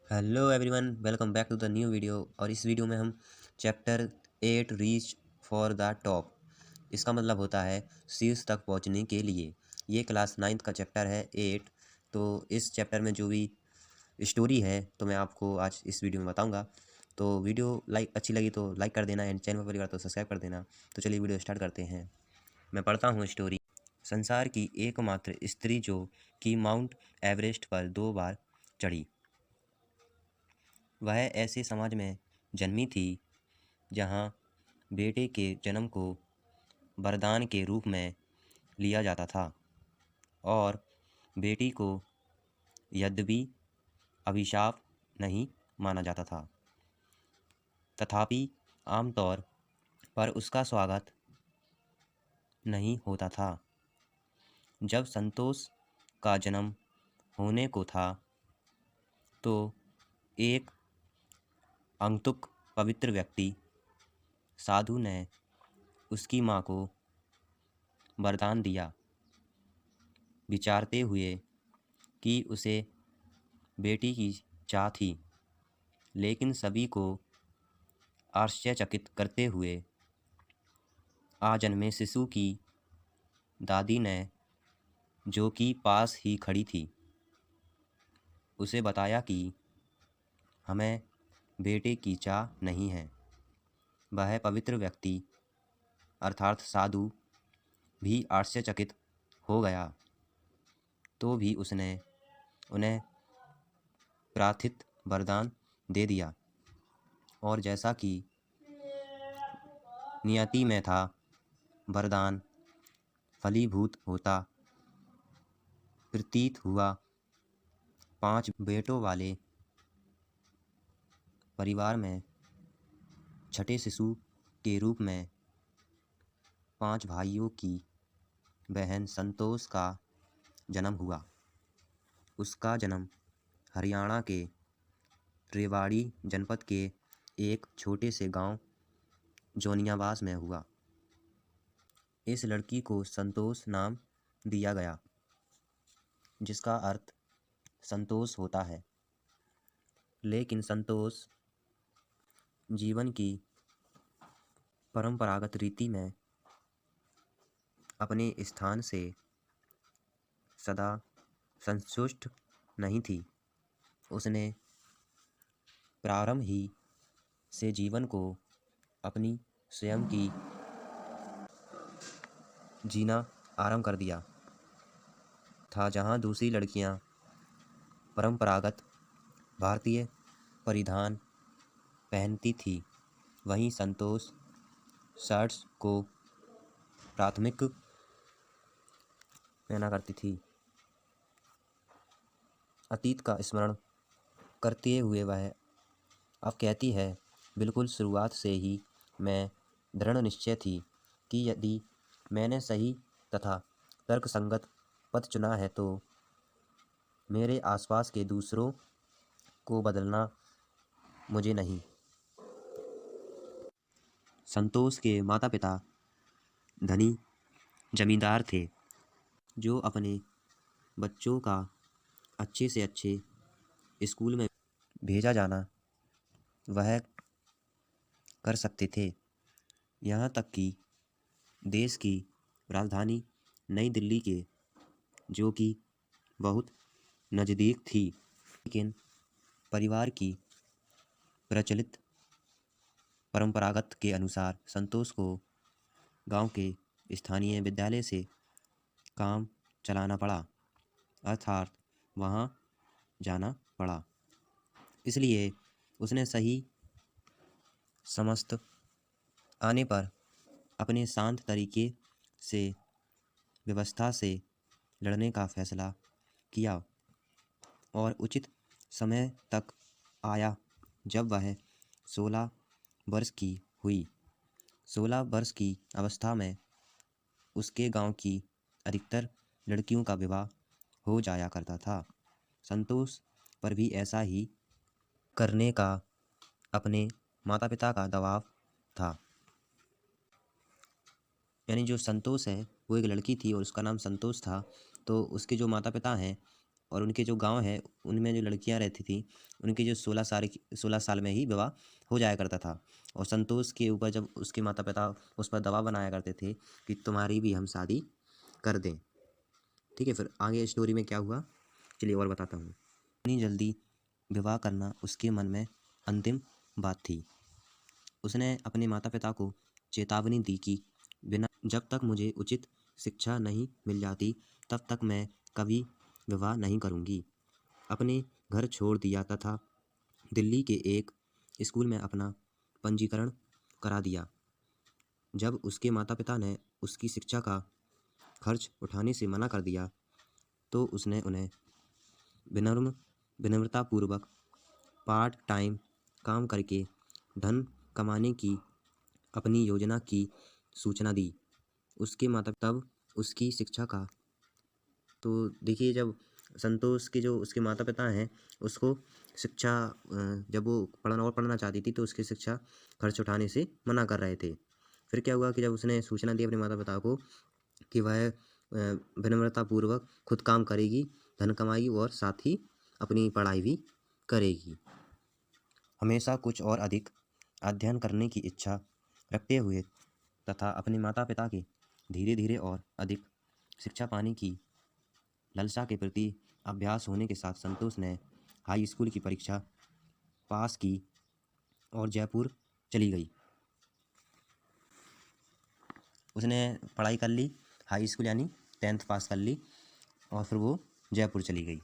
Hello everyone, welcome back to the new video. और इस video में हम chapter 8 reach for the top, इसका मतलब होता है शीर्ष तक पहुंचने के लिए। ये क्लास 9th का चैप्टर है 8। तो इस चैप्टर में जो भी स्टोरी है तो मैं आपको आज इस वीडियो में बताऊंगा। तो वीडियो अच्छी लगी तो लाइक कर देना एंड चैनल पर पहली बार तो सब्सक्राइब कर देना। तो चलिए वीडियो स्टार्ट करते हैं। मैं पढ़ता हूँ स्टोरी। संसार की एकमात्र स्त्री जो कि माउंट एवरेस्ट पर 2 बार चढ़ी, वह ऐसे समाज में जन्मी थी जहाँ बेटे के जन्म को वरदान के रूप में लिया जाता था और बेटी को यद्यपि अभिशाप नहीं माना जाता था। तथापि आमतौर पर उसका स्वागत नहीं होता था। जब संतोष का जन्म होने को था तो एक अंतुक पवित्र व्यक्ति साधु ने उसकी माँ को वरदान दिया, विचारते हुए कि उसे बेटी की चाह थी। लेकिन सभी को आश्चर्यचकित करते हुए आजन्मे शिशु की दादी ने, जो कि पास ही खड़ी थी, उसे बताया कि हमें बेटे की चाह नहीं है। वह पवित्र व्यक्ति अर्थात साधु भी आश्चर्यचकित हो गया, तो भी उसने उन्हें प्रार्थित वरदान दे दिया। और जैसा कि नियति में था, वरदान फलीभूत होता प्रतीत हुआ। 5 बेटों वाले परिवार में छठे शिशु के रूप में 5 भाइयों की बहन संतोष का जन्म हुआ। उसका जन्म हरियाणा के रेवाड़ी जनपद के एक छोटे से गांव जोनियाबास में हुआ। इस लड़की को संतोष नाम दिया गया, जिसका अर्थ संतोष होता है। लेकिन संतोष जीवन की परंपरागत रीति में अपने स्थान से सदा संतुष्ट नहीं थी। उसने प्रारंभ ही से जीवन को अपनी स्वयं की जीना आरंभ कर दिया था। जहां दूसरी लड़कियां परंपरागत भारतीय परिधान पहनती थी, वहीं संतोष शर्ट्स को प्राथमिक पहना करती थी। अतीत का स्मरण करते हुए वह अब कहती है, बिल्कुल शुरुआत से ही मैं दृढ़ निश्चय थी कि यदि मैंने सही तथा तर्कसंगत पथ चुना है तो मेरे आसपास के दूसरों को बदलना मुझे नहीं। संतोष के माता पिता धनी जमींदार थे, जो अपने बच्चों का अच्छे से अच्छे स्कूल में भेजा जाना वह कर सकते थे। यहाँ तक कि देश की राजधानी नई दिल्ली के, जो कि बहुत नज़दीक थी, लेकिन परिवार की प्रचलित परंपरागत के अनुसार संतोष को गांव के स्थानीय विद्यालय से काम चलाना पड़ा, अर्थात वहां जाना पड़ा। इसलिए उसने सही समस्त आने पर अपने शांत तरीके से व्यवस्था से लड़ने का फैसला किया और उचित समय तक आया जब वह 16 वर्ष की हुई। 16 वर्ष की अवस्था में उसके गांव की अधिकतर लड़कियों का विवाह हो जाया करता था। संतोष पर भी ऐसा ही करने का अपने माता पिता का दबाव था। यानी जो संतोष है वो एक लड़की थी और उसका नाम संतोष था, तो उसके जो माता पिता हैं और उनके जो गांव है उनमें जो लड़कियां रहती थी उनके जो 16 साल में ही विवाह हो जाया करता था। और संतोष के ऊपर जब उसके माता पिता उस पर दबाव बनाया करते थे कि तुम्हारी भी हम शादी कर दें। ठीक है, फिर आगे स्टोरी में क्या हुआ चलिए और बताता हूँ। इतनी जल्दी विवाह करना उसके मन में अंतिम बात थी। उसने अपने माता पिता को चेतावनी दी कि बिना जब तक मुझे उचित शिक्षा नहीं मिल जाती तब तक मैं कभी विवाह नहीं करूंगी। अपने घर छोड़ दिया तथा दिल्ली के एक स्कूल में अपना पंजीकरण करा दिया। जब उसके माता पिता ने उसकी शिक्षा का खर्च उठाने से मना कर दिया तो उसने उन्हें विनम्रतापूर्वक पार्ट टाइम काम करके धन कमाने की अपनी योजना की सूचना दी। उसके माता तब उसकी शिक्षा का तो देखिए, जब संतोष के जो उसके माता पिता हैं उसको शिक्षा जब वो पढ़ना चाहती थी तो उसकी शिक्षा खर्च उठाने से मना कर रहे थे। फिर क्या हुआ कि जब उसने सूचना दी अपने माता पिता को कि वह विनम्रतापूर्वक खुद काम करेगी, धन कमाएगी और साथ ही अपनी पढ़ाई भी करेगी। हमेशा कुछ और अधिक अध्ययन करने की इच्छा रखते हुए तथा अपने माता पिता के धीरे धीरे और अधिक शिक्षा पाने की लालसा के प्रति अभ्यास होने के साथ संतोष ने हाई स्कूल की परीक्षा पास की और जयपुर चली गई। उसने पढ़ाई कर ली, हाई स्कूल यानी 10th पास कर ली और फिर वो जयपुर चली गई,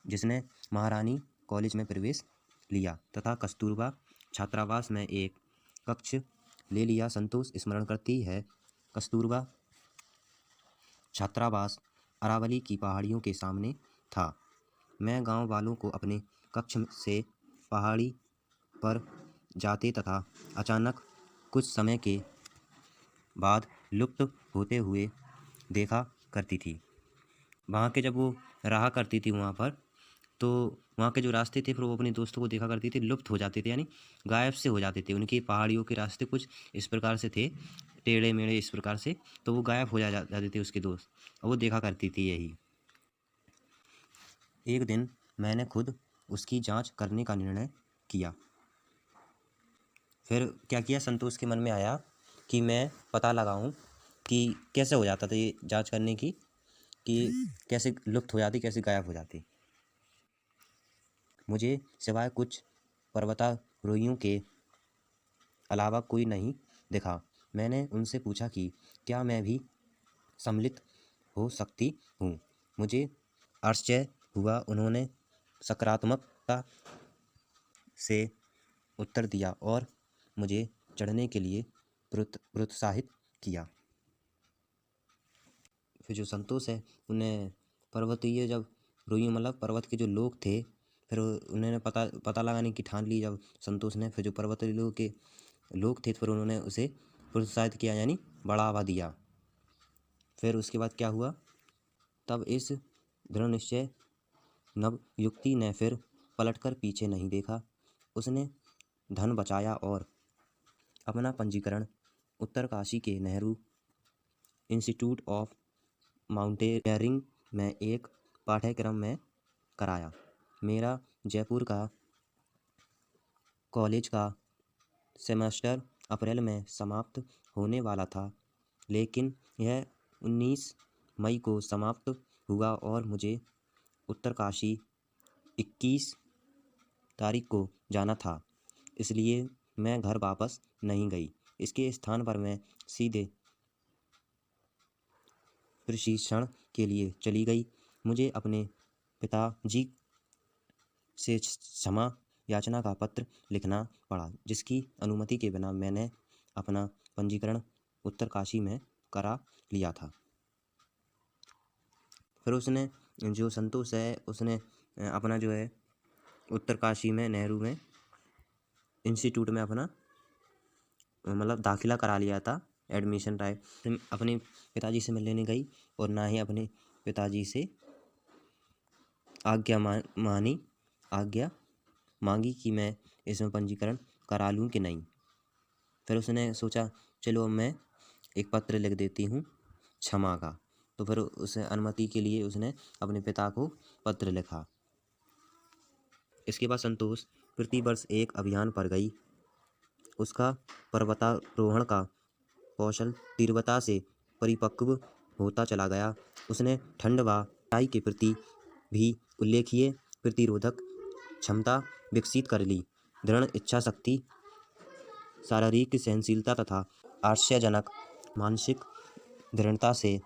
जिसने महारानी कॉलेज में प्रवेश लिया तथा कस्तूरबा छात्रावास में एक कक्ष ले लिया। संतोष स्मरण करती है, कस्तूरबा छात्रावास अरावली की पहाड़ियों के सामने था। मैं गांव वालों को अपने कक्ष से पहाड़ी पर जाते तथा अचानक कुछ समय के बाद लुप्त होते हुए देखा करती थी। वहाँ के जब वो रहा करती थी वहाँ पर, तो वहाँ के जो रास्ते थे फिर वो अपने दोस्तों को देखा करती थी, लुप्त हो जाते थे यानी गायब से हो जाते थे। उनकी पहाड़ियों के रास्ते कुछ इस प्रकार से थे, टेढ़े मेढ़े इस प्रकार से, तो वो गायब हो जाते थे उसके दोस्त, और वो देखा करती थी यही। एक दिन मैंने खुद उसकी जांच करने का निर्णय किया। फिर क्या किया, संतोष के मन में आया कि मैं पता लगाऊं कि कैसे हो जाता था ये जांच करने की, कि कैसे लुप्त हो जाती, कैसे गायब हो जाती। मुझे सिवाय कुछ पर्वतारोहियों के अलावा कोई नहीं दिखा। मैंने उनसे पूछा कि क्या मैं भी सम्मिलित हो सकती हूँ। मुझे आश्चर्य हुआ, उन्होंने सकारात्मकता से उत्तर दिया और मुझे चढ़ने के लिए प्रोत्साहित किया। फिर जो संतोष है उन्हें पर्वतीय जब रोहियों मतलब पर्वत के जो लोग थे, फिर उन्होंने पता लगाने की ठान ली जब संतोष ने, फिर जो पर्वतीय लोग थे फिर उन्होंने उसे प्रोत्साहित किया यानी बढ़ावा दिया। फिर उसके बाद क्या हुआ, तब इस दृढ़ निश्चय नवयुक्ति ने फिर पलटकर पीछे नहीं देखा। उसने धन बचाया और अपना पंजीकरण उत्तरकाशी के नेहरू इंस्टीट्यूट ऑफ माउंटेनियरिंग में एक पाठ्यक्रम में कराया। मेरा जयपुर का कॉलेज का सेमेस्टर अप्रैल में समाप्त होने वाला था, लेकिन यह 19 मई को समाप्त हुआ और मुझे उत्तरकाशी 21 तारीख को जाना था, इसलिए मैं घर वापस नहीं गई। इसके स्थान पर मैं सीधे प्रशिक्षण के लिए चली गई। मुझे अपने पिताजी से क्षमा याचना का पत्र लिखना पड़ा, जिसकी अनुमति के बिना मैंने अपना पंजीकरण उत्तरकाशी में करा लिया था। फिर उसने जो संतोष है उसने अपना जो है उत्तरकाशी में नेहरू में इंस्टीट्यूट में अपना मतलब दाखिला करा लिया था, एडमिशन टाइप। अपने पिताजी से मिलने नहीं गई और ना ही अपने पिताजी से आज्ञा मांगी कि मैं इसमें पंजीकरण करा लूँ कि नहीं। फिर उसने सोचा चलो अब मैं एक पत्र लिख देती हूँ क्षमा का, तो फिर उसे अनुमति के लिए उसने अपने पिता को पत्र लिखा। इसके बाद संतोष प्रतिवर्ष एक अभियान पर गई। उसका पर्वतारोहण का कौशल तीव्रता से परिपक्व होता चला गया। उसने ठंड व कटाई के प्रति भी उल्लेखनीय प्रतिरोधक क्षमता विकसित कर ली। दृढ़ इच्छा शक्ति, शारीरिक सहनशीलता तथा आश्चर्यजनक मानसिक दृढ़ता से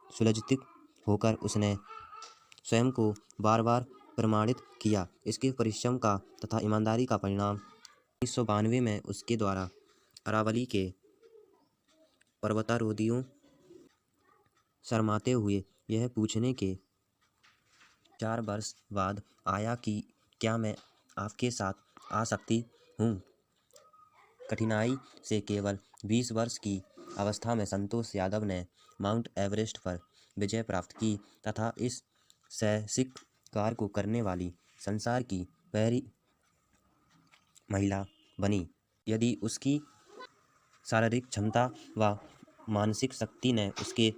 सुलज्जित होकर उसने स्वयं को बार बार प्रमाणित किया। इसके परिश्रम का तथा ईमानदारी का परिणाम 1992 में उसके द्वारा अरावली के पर्वतारोहियों शर्माते हुए यह पूछने के 4 वर्ष बाद आया कि क्या मैं आपके साथ आ सकती हूँ। कठिनाई से केवल 20 वर्ष की अवस्था में संतोष यादव ने माउंट एवरेस्ट पर विजय प्राप्त की तथा इस साहसिक कार्य को करने वाली संसार की पहली महिला बनी। यदि उसकी शारीरिक क्षमता व मानसिक शक्ति ने उसके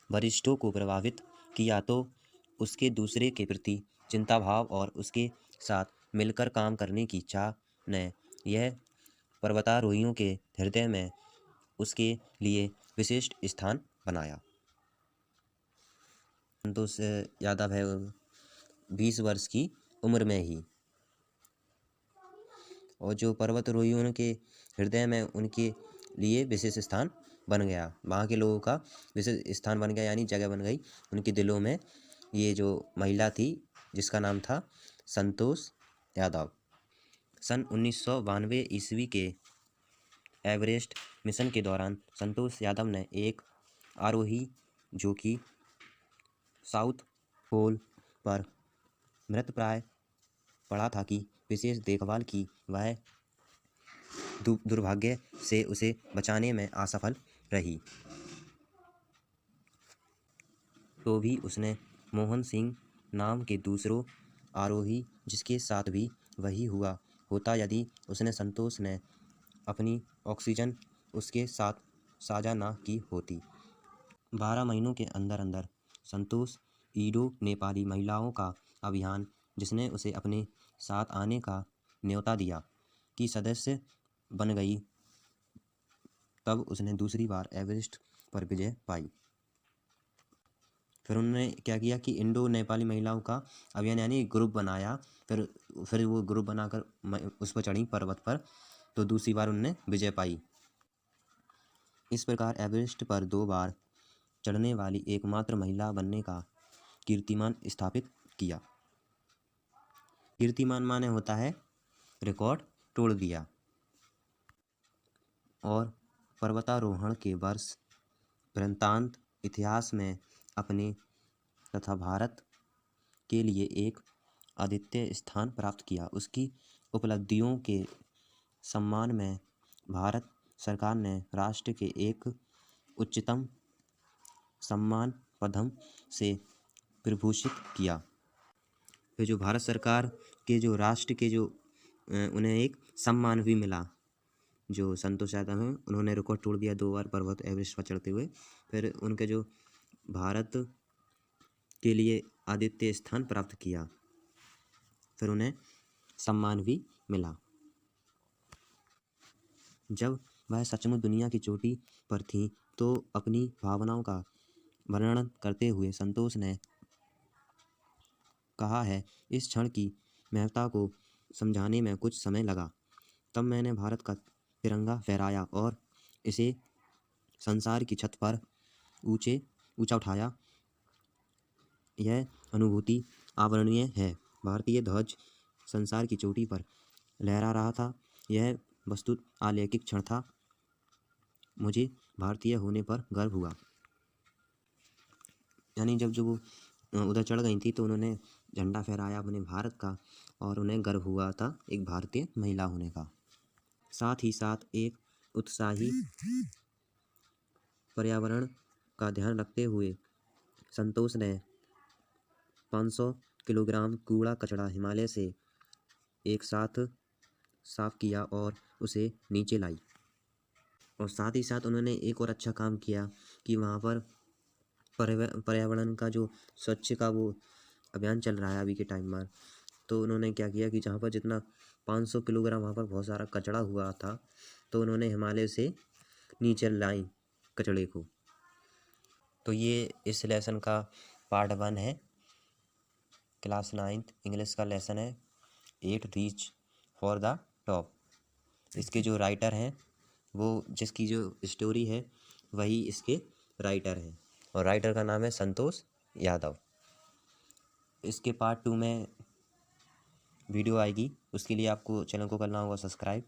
वरिष्ठों को प्रभावित किया तो उसके दूसरे के प्रति चिंता भाव और उसके साथ मिलकर काम करने की चाह ने यह पर्वतारोहियों के हृदय में उसके लिए विशिष्ट स्थान बनाया। संतोष यादव है 20 वर्ष की उम्र में ही, और जो पर्वतारोहियों के हृदय में उनके लिए विशेष स्थान बन गया, वहाँ के लोगों का विशेष स्थान बन गया, यानी जगह बन गई उनके दिलों में। ये जो महिला थी जिसका नाम था संतोष यादव। सन 1992 ईस्वी के एवरेस्ट मिशन के दौरान संतोष यादव ने एक आरोही जो कि साउथ पोल पर मृतप्राय पड़ा था की विशेष देखभाल की। वह दुर्भाग्य से उसे बचाने में असफल रही, तो भी उसने मोहन सिंह नाम के दूसरों आरोही जिसके साथ भी वही हुआ होता यदि उसने संतोष ने अपनी ऑक्सीजन उसके साथ साझा ना की होती। 12 महीनों के अंदर अंदर संतोष ईडो नेपाली महिलाओं का अभियान, जिसने उसे अपने साथ आने का न्योता दिया, की सदस्य बन गई। तब उसने दूसरी बार एवरेस्ट पर विजय पाई। फिर उन्होंने क्या किया कि इंडो नेपाली महिलाओं का अभियान यानी ग्रुप बनाया। फिर वो ग्रुप बनाकर उस पर चढ़ी पर्वत पर, तो दूसरी बार उन्होंने विजय पाई। इस प्रकार एवरेस्ट पर 2 बार चढ़ने वाली एकमात्र महिला बनने का कीर्तिमान स्थापित किया। कीर्तिमान माने होता है रिकॉर्ड तोड़ दिया। और पर्वतारोहण के वर्ष वृत्तांत इतिहास में अपने तथा भारत के लिए एक अद्वितीय स्थान प्राप्त किया। उसकी उपलब्धियों के सम्मान में भारत सरकार ने राष्ट्र के एक उच्चतम सम्मान पद्म से विभूषित किया। फिर जो भारत सरकार के जो राष्ट्र के जो उन्हें एक सम्मान भी मिला। जो संतोष यादव हैं उन्होंने रिकॉर्ड तोड़ दिया 2 बार पर्वत एवरेस्ट पर चढ़ते हुए। फिर उनके जो भारत के लिए अद्वितीय स्थान प्राप्त किया, फिर उन्हें सम्मान भी मिला। जब वह सचमुच दुनिया की चोटी पर थी तो अपनी भावनाओं का वर्णन करते हुए संतोष ने कहा है, इस क्षण की महत्ता को समझाने में कुछ समय लगा। तब मैंने भारत का तिरंगा फहराया और इसे संसार की छत पर ऊंचा उठाया। यह अनुभूति अवर्णनीय है। भारतीय ध्वज संसार की चोटी पर लहरा रहा था। यह वस्तुत अलौकिक क्षण था। मुझे भारतीय होने पर गर्व हुआ। यानी जब जो वो उधर चढ़ गई थी तो उन्होंने झंडा फहराया अपने भारत का, और उन्हें गर्व हुआ था एक भारतीय महिला होने का। साथ ही साथ एक उत्साही पर्यावरण का ध्यान रखते हुए संतोष ने 500 किलोग्राम कूड़ा कचरा हिमालय से एक साथ साफ किया और उसे नीचे लाई। और साथ ही साथ उन्होंने एक और अच्छा काम किया कि वहाँ पर पर्यावरण का जो स्वच्छ का वो अभियान चल रहा है अभी के टाइम में, तो उन्होंने क्या किया कि जहाँ पर जितना 500 किलोग्राम वहाँ पर बहुत सारा कचरा हुआ था, तो उन्होंने हिमालय से नीचे लाई कचड़े को। तो ये इस लेसन का पार्ट 1 है, क्लास 9th इंग्लिश का लेसन है 8 रीच फॉर द टॉप। इसके जो राइटर हैं वो, जिसकी जो स्टोरी है वही इसके राइटर हैं, और राइटर का नाम है संतोष यादव। इसके पार्ट 2 में वीडियो आएगी, उसके लिए आपको चैनल को करना होगा सब्सक्राइब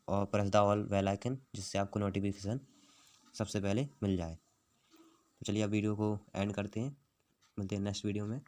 और press the all bell icon, जिससे आपको नोटिफिकेशन सबसे पहले मिल जाए। तो चलिए अब वीडियो को एंड करते हैं, मिलते हैं नेक्स्ट वीडियो में।